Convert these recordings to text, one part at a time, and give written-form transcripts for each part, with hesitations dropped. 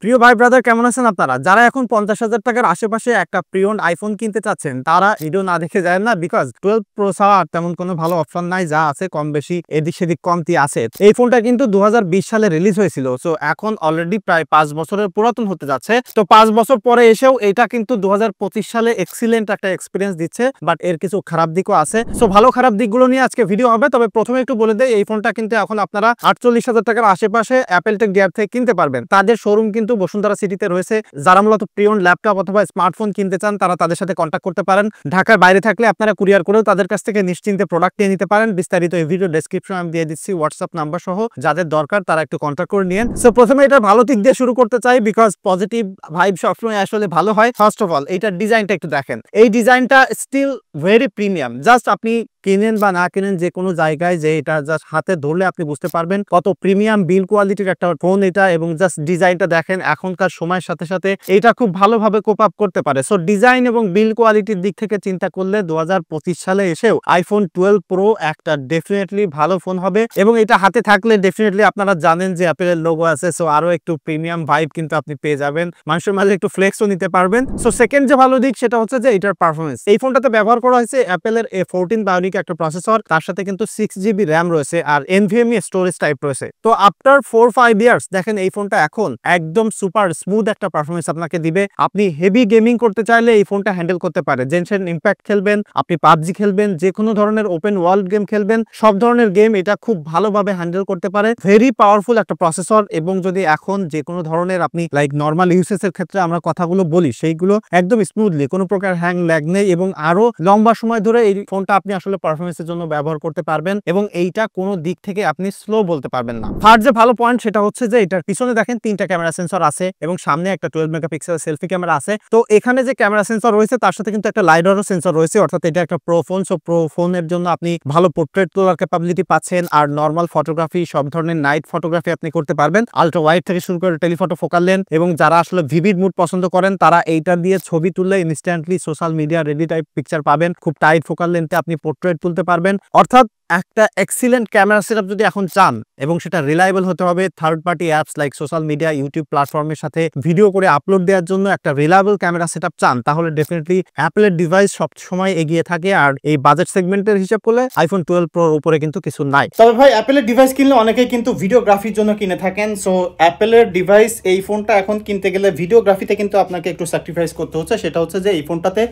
প্রিয় ভাই ব্রাদার, কেমন আছেন আপনারা? যারা এখন 50,000 টাকার আশেপাশে একটা প্রিয়ন আইফোন কিনতে চাচ্ছেন, তারা ভিডিও না দেখে যায় না, বিকজ 12 প্রো ছাড়া আর তেমন কোনো ভালো অপশন নাই। যা আছে কম বেশি এদিক সেদিক কমতি আছে। এই ফোনটা কিন্তু 2020 সালে রিলিজ হয়েছিল। সো এখন অলরেডি প্রায় 5 বছরের পুরাতন হতে যাচ্ছে। তো 5 বছর পরে এসেও এটা কিন্তু 2025 সালে এক্সিলেন্ট একটা এক্সপিরিয়েন্স দিচ্ছে, বাট এর কিছু খারাপ দিকও আছে। সো ভালো খারাপ দিকগুলো নিয়ে আজকে ভিডিও হবে। তবে প্রথমে একটু বলে দেই, এই ফোনটা কিন্তু এখন আপনারা 48,000 টাকার আশেপাশে অ্যাপেল টেক ডিয়ার থেকে কিনতে পারবেন। তাদের শোরুম কিন্তু বসুন্ধরা সিটিতে রয়েছে। যারা মূলত প্রিয়ন ল্যাপটপ অথবা স্মার্টফোন কিনতে চান, তারা তাদের সাথে কন্ট্যাক্ট করতে পারেন। ঢাকার বাইরে থাকলে আপনারা কুরিয়ার করেও তাদের কাছ থেকে নিশ্চিন্তে প্রোডাক্ট নিয়ে নিতে পারেন। বিস্তারিত এই ভিডিও ডেসক্রিপশনে আমি দিয়ে দিচ্ছি হোয়াটসঅ্যাপ নাম্বার সহ। যাদের দরকার তারা একটু কন্ট্যাক্ট করে নিন। সো প্রথমে এটা ভালো দিক দিয়ে শুরু করতে চাই, বিকজ পজিটিভ ভাইব সবসময় আসলে ভালো হয়। ফার্স্ট অফ অল এইটার ডিজাইনটা একটু দেখেন। এই ডিজাইনটা স্টিল ভেরি প্রিমিয়াম। জাস্ট আপনি কিনেন বা না কিনেন, যে কোনো জায়গায় যে এটা জাস্ট হাতে ধরলে আপনি বুঝতে পারবেন কত প্রিমিয়াম বিল কোয়ালিটির একটা ফোন এটা। এবং জাস্ট ডিজাইনটা দেখেন, এখনকার সময়ের সাথে সাথে এটা খুব ভালোভাবে কোপ আপ করতে পারে। সো ডিজাইন এবং বিল কোয়ালিটির দিক থেকে চিন্তা করলে 2025 সালে এসেও আইফোন 12 প্রো একটা ডেফিনেটলি ভালো ফোন হবে। এবং এটা হাতে থাকলে ডেফিনেটলি আপনারা জানেন যে অ্যাপেলের লোগো আছে, সো আরো একটু প্রিমিয়াম ভাইব কিন্তু আপনি পেয়ে যাবেন। মানুষের মাঝে একটু ফ্লেক্সও নিতে পারবেন। সো সেকেন্ড যে ভালো দিক সেটা হচ্ছে যে এটার পারফরমেন্স। এই ফোনটাতে ব্যবহার করা হয়েছে অ্যাপেলের A14 বায়োনিক একটা প্রসেসর, তার সাথে কিন্তু 6GB র্যাম রয়েছে আর NVMe স্টোরেজ টাইপ রয়েছে। তো আফটার 4-5 ইয়ার্স দেখেন এই ফোনটা এখন একদম সুপার স্মুথ একটা পারফরমেন্স আপনাকে দিবে। আপনি হেভি গেমিং করতে চাইলে এই ফোনটা হ্যান্ডেল করতে পারে। জেনশেন ইম্প্যাক্ট খেলবেন, আপনি পাবজি খেলবেন, যে কোনো ধরনের ওপেন ওয়ার্ল্ড গেম খেলবেন, সব ধরনের গেম এটা খুব ভালোভাবে হ্যান্ডেল করতে পারে। ভেরি পাওয়ারফুল একটা প্রসেসর। এবং যদি এখন যে কোনো ধরনের আপনি লাইক নর্মাল ইউসেজ এর ক্ষেত্রে আমরা কথাগুলো বলি, সেইগুলো একদম স্মুথলি, কোনো প্রকার হ্যাং ল্যাগ নেই। এবং আরো লম্বা সময় ধরে এই ফোনটা আপনি আসলে পারফরমেন্সের জন্য ব্যবহার করতে পারবেন। এবং এইটা কোনো দিক থেকে আপনি স্লো বলতে পারবেন না। থার্ড যে ভালো পয়েন্ট সেটা হচ্ছে যে এটার পিছনে দেখেন 3টা ক্যামেরা সেন্সর আছে এবং সামনে একটা 12 মেগাপিক্সেল সেলফি ক্যামেরা আছে। তো এখানে যে ক্যামেরা সেন্সর রয়েছে তার সাথে কিন্তু একটা লাইডারও সেন্সর রয়েছে, অর্থাৎ এটা একটা প্রো ফোন। সো প্রো ফোনের জন্য আপনি ভালো পোর্ট্রেট তোলার ক্যাপাবিলিটি পাচ্ছেন। আর নর্মাল ফটোগ্রাফি, সব ধরনের নাইট ফটোগ্রাফি আপনি করতে পারবেন, আলট্রা ওয়াইড থেকে শুরু করে টেলিফটো ফোকাল লেন্থ। এবং যারা আসলে ভিভিড মুড পছন্দ করেন, তারা এইটা দিয়ে ছবি তুললে instantly social media ready type picture পাবেন। খুব টাইট ফোকাল লেন্থে আপনি পোর্ট্রেট তুলতে পারবেন। অর্থাৎ একটা এক্সিলেন্ট ক্যামেরা সেটআপ যদি এখন চান, এবং সেটা রিলায়েবল হতে হবে, third party apps like social media, YouTube প্ল্যাটফর্মের সাথে ভিডিও করে আপলোড দেওয়ার জন্য একটা রিলায়েবল ক্যামেরা সেটআপ চান, তাহলে ডেফিনেটলি অ্যাপলের ডিভাইস সবসময় এগিয়ে থাকে। আর এই বাজেট সেগমেন্টের হিসাব করলে আইফোন 12 প্রোর উপরে কিন্তু কিছু নাই। তবে ভাই, অ্যাপেলের ডিভাইস কিনলে অনেকেই কিন্তু ভিডিওগ্রাফির জন্য কিনে থাকেন। সো অ্যাপেলের ডিভাইস এই ফোনটা এখন কিনতে গেলে ভিডিওগ্রাফিতে কিন্তু আপনাকে একটু স্যাক্রিফাইস করতে হচ্ছে। সেটা হচ্ছে যে এই ফোনটাতে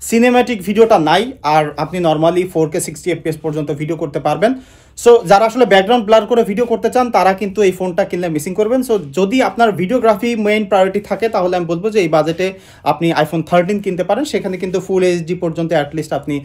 সিনেম্যাটিক ভিডিওটা নাই, আর আপনি নর্মালি 4K 60 FPS পর্যন্ত ভিডিও করতে পারবেন। সো যারা আসলে ব্যাকগ্রাউন্ড ব্লার করে ভিডিও করতে চান, তারা কিন্তু এই ফোনটা কিনলে মিসিং করবেন। সো যদি আপনার ভিডিওগ্রাফি মেইন প্রায়োরিটি থাকে, তাহলে আমি বলবো যে এই বাজেটে আপনি আইফোন 13 কিনতে পারেন। সেখানে কিন্তু ফুল এইচডি পর্যন্ত অ্যাটলিস্ট আপনি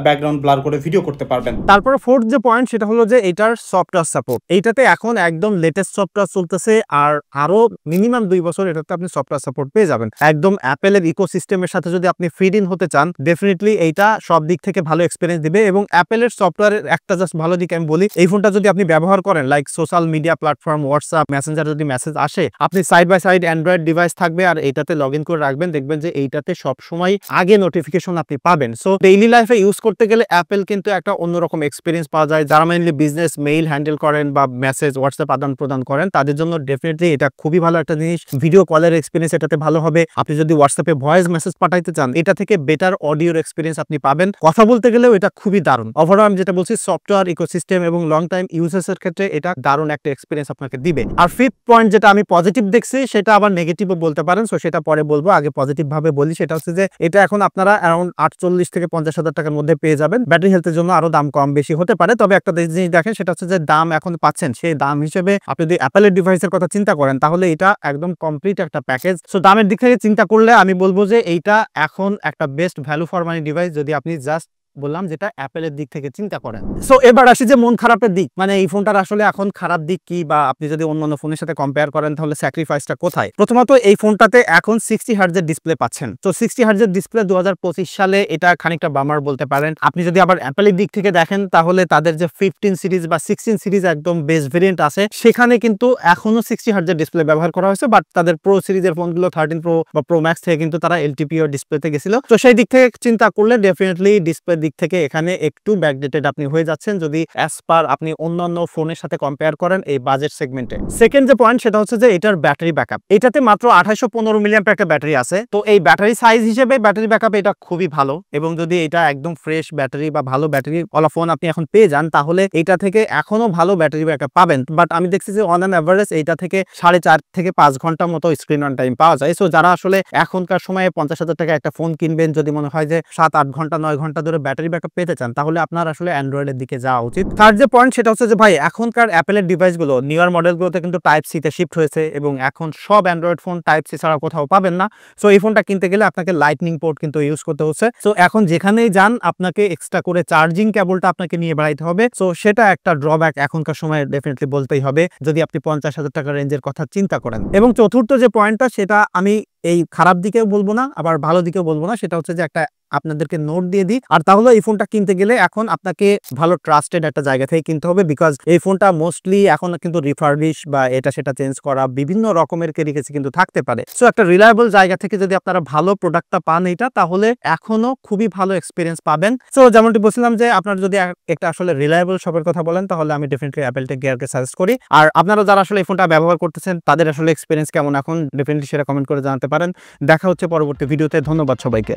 ব্যাকগ্রাউন্ড ব্লার করে ভিডিও করতে পারবেন। তারপরে ফোর্থ যে পয়েন্ট সেটা হলো যে এটার সফটওয়্যার সাপোর্ট। এইটাতে এখন একদম লেটেস্ট সফটওয়্যার চলতেছে, আর আরো মিনিমাম 2 বছর এটাতে আপনি সফটওয়্যার সাপোর্ট পেয়ে যাবেন। একদম অ্যাপেলের ইকোসিস্টেমের সাথে যদি আপনি ফিট ইন হতে চান, ডেফিনেটলি এইটা সব দিক থেকে ভালো এক্সপিরিয়েন্স দিবে। এবং অ্যাপেলের সফটওয়্যারের একটা জাস্ট ভালো দিক আমি বলি, এই ফোনটা যদি আপনি ব্যবহার করেন like social media platform, WhatsApp, messenger যদি মেসেজ আসে, আপনি side by side android device থাকবে আর এইটাতে লগ ইন করে রাখবেন, দেখবেন যে এইটাতে সবসময় আগে নোটিফিকেশন আপনি পাবেন। সো ডেইলি লাইফে ইউজ করতে গেলে অ্যাপেল কিন্তু একটা অন্যরকম এক্সপিরিয়েন্স পাওয়া যায়। যারা মেইনলি বিজনেস মেইল হ্যান্ডেল করেন বা মেসেজ হোয়াটসঅ্যাপ আদান প্রদান করেন, তাদের জন্য ডেফিনেটলি এটা খুবই ভালো একটা জিনিস। ভিডিও কলের এক্সপিরিয়েন্স এটাতে ভালো হবে। আপনি যদি হোয়াটসঅ্যাপে ভয়েস মেসেজ পাঠাইতে চান, এটা থেকে বেটার অডিওর এক্সপিরিয়েন্স আপনি পাবেন। কথা বলতে গেলেও এটা খুবই দারুণ। ওভারঅল আমি যেটা বলছি, সফটওয়্যার ইকোসিস্টেম এবং লং টাইম ইউজেসের ক্ষেত্রে এটা দারুণ একটা এক্সপিরিয়েন্স আপনাকে দিবে। আর ফিফথ পয়েন্ট যেটা আমি পজিটিভ দেখছি, সেটা আবার নেগেটিভও বলতে পারেন। সো সেটা পরে বলবো, আগে পজিটিভ ভাবে বলি। সেটা হচ্ছে যে এটা এখন আপনারা অ্যারাউন্ড 48 থেকে 50,000 টাকার মধ্যে পেয়ে যাবেন। ব্যাটারি হেলথের জন্য আরো দাম কম বেশি হতে পারে, তবে একটা জিনিস দেখেন, সেটা হচ্ছে যে দাম এখন পাচ্ছেন, সেই দাম হিসেবে আপনি যদি অ্যাপেলের ডিভাইসের কথা চিন্তা করেন, তাহলে এটা একদম কমপ্লিট একটা প্যাকেজ। সো দামের দিক থেকে চিন্তা করলে আমি বলবো যে এইটা এখন একটা best value for money device, যদি আপনি জাস্ট বললাম যেটা অ্যাপেলের দিক থেকে চিন্তা করেন। সো এবার আসি যে মন খারাপের দিক, মানে এই ফোনটার আসলে এখন খারাপ দিক কি, বা আপনি যদি অন্যান্য ফোনের সাথে কম্পেয়ার করেন তাহলে স্যাক্রিফাইসটা কোথায়। প্রথমত এই ফোনটাতে এখন 60 হার্টজের ডিসপ্লে পাচ্ছেন। তো 60 হার্টজের ডিসপ্লে 2025 সালে এটা খানিকটা বামার বলতে পারেন। আপনি যদি আবার অ্যাপেলের দিক থেকে দেখেন, তাহলে তাদের যে 15 সিরিজ বা 16 সিরিজ একদম বেস্ট ভেরিয়েন্ট আছে, সেখানে কিন্তু এখনো 60 হার্টজের ডিসপ্লে ব্যবহার করা হয়েছে। বাট তাদের প্রো সিরিজের ফোনগুলো 13 প্রো বা প্রো ম্যাক্স থেকে কিন্তু তারা এলটিপিও ডিসপ্লেতে গেছিল। তো সেই দিক থেকে চিন্তা করলে ডেফিনেটলি ডিসপ্লে দিক থেকে এখানে একটু ব্যাকডেটেড আপনি হয়ে যাচ্ছেন যদি অ্যাজ পার আপনি অন্যান্য ফোনের সাথে কম্পেয়ার করেন এই বাজেট সেগমেন্টে। সেকেন্ড যে পয়েন্ট সেটা হচ্ছে যে এটার ব্যাটারি ব্যাকআপ। এটাতে মাত্র 2815 মিলিঅ্যাম্পিয়ার একটা ব্যাটারি আছে। তো এই ব্যাটারি সাইজ হিসেবে ব্যাটারি ব্যাকআপ এটা খুবই ভালো, এবং যদি এটা একদম ফ্রেশ ব্যাটারি বা ভালো ব্যাটারি ওয়ালা ফোন আপনি এখন পেয়ে যান তাহলে এটা থেকে এখনো ভালো ব্যাটারি ব্যাকআপ পাবেন। বাট আমি দেখছি যে অন অ্যান অ্যাভারেজ এইটা থেকে 4.5 থেকে 5 ঘন্টার মতো স্ক্রিন অন টাইম পাওয়া যায়। সো যারা আসলে এখনকার সময়ে 50,000 টাকা একটা ফোন কিনবেন, যদি মনে হয় যে 7-8 ঘন্টা 9 ঘন্টা ধরে ব্যাটারি ব্যাকআপ পেতে চান তাহলে আপনার আসলে অ্যান্ড্রয়েডের দিকে যাওয়া উচিত। থার্ড যে পয়েন্ট সেটা হচ্ছে যে ভাই এখনকার অ্যাপেলের ডিভাইসগুলো নিউয়ার মডেলগুলোতে কিন্তু টাইপ সি তে শিফট হয়েছে, এবং এখন সব অ্যান্ড্রয়েড ফোন টাইপ সি ছাড়া কোথাও পাবেন না। সো এই ফোনটা কিনতে গেলে আপনাকে লাইটনিং পোর্ট কিন্তু ইউজ করতে হচ্ছে। সো এখন যেখানেই যান আপনাকে এক্সট্রা করে চার্জিং কেবলটা আপনাকে নিয়ে বেড়াইতে হবে। সো সেটা একটা ড্রব্যাক এখনকার সময় ডেফিনেটলি বলতেই হবে যদি আপনি 50,000 টাকা রেঞ্জের কথা চিন্তা করেন। এবং চতুর্থ যে পয়েন্টটা সেটা আমি এই খারাপ দিকেও বলবো না আবার ভালো দিকেও বলবো না, সেটা হচ্ছে যে একটা আপনাদেরকে নোট দিয়ে দিই, আর তাহলে এই ফোনটা কিনতে গেলে এখন আপনাকে ভালো ট্রাস্টেড একটা জায়গা থেকে কিনতে হবে, বিকজ এই ফোনটা মোস্টলি এখন কিন্তু রিফার্বিশ বা এটা সেটা চেঞ্জ করা বিভিন্ন রকমের কেরিকেসি কিন্তু থাকতে পারে। সো একটা রিলায়েবল জায়গা থেকে যদি আপনারা ভালো প্রোডাক্টটা পান এটা, তাহলে এখনো খুবই ভালো এক্সপিরিয়েন্স পাবেন। সো যেমনটি বলছিলাম যে আপনারা যদি একটা আসলে রিলায়েবল শপের কথা বলেন তাহলে আমি ডেফিনেটলি অ্যাপেল টেক গিয়ারকে সাজেস্ট করি। আর আপনারা যারা আসলে এই ফোনটা ব্যবহার করতেছেন তাদের আসলে এক্সপিরিয়েন্স কেমন এখন ডেফিনেটলি সেটা কমেন্ট করে জানাতে পারেন। দেখা হচ্ছে পরবর্তী ভিডিওতে। ধন্যবাদ সবাইকে।